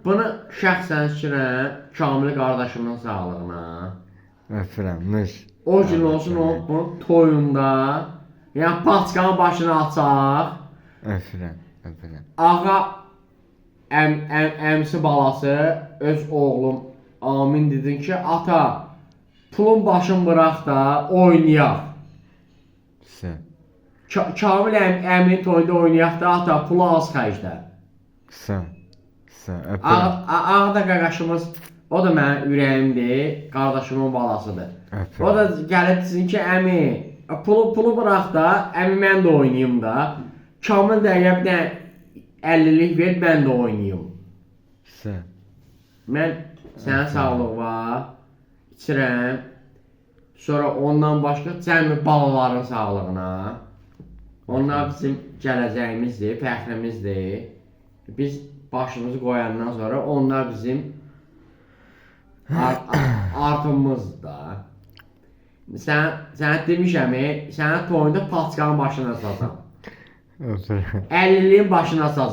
Bunu şəxsən içirəm Kamil qardaşımın sağlığına. Öpürəmmiş. O gün olsun bunun toyunda, yəni paçkanın başını açaq. Öpürəm. Ağa əmsi balası öz oğlum Amin dedin ki, ata pulun başını bıraq da oynayaq. Kamil əminin toyunda oynayaq da ata pulu az xərclə. Ağa da qardaşımız, o da mənim ürəyimdir, qardaşımın balasıdır. O da gəlib desin ki, əmi pulu bıraq da, əmi mən də oynayım da. Kamil də bir 50'lik ver, mən də oynayım. Mən sənə sağlığa içirəm. Sonra ondan başqa cəmi balaların sağlığına. Onlar bizim gələcəyimizdir, fəxrimizdir. Biz başımızı qoyandan sonra onlar bizim artımımızdır da. Sənə demişəm, sənə toyunda paçkanın başına sazam. 50'liğin başına sazam.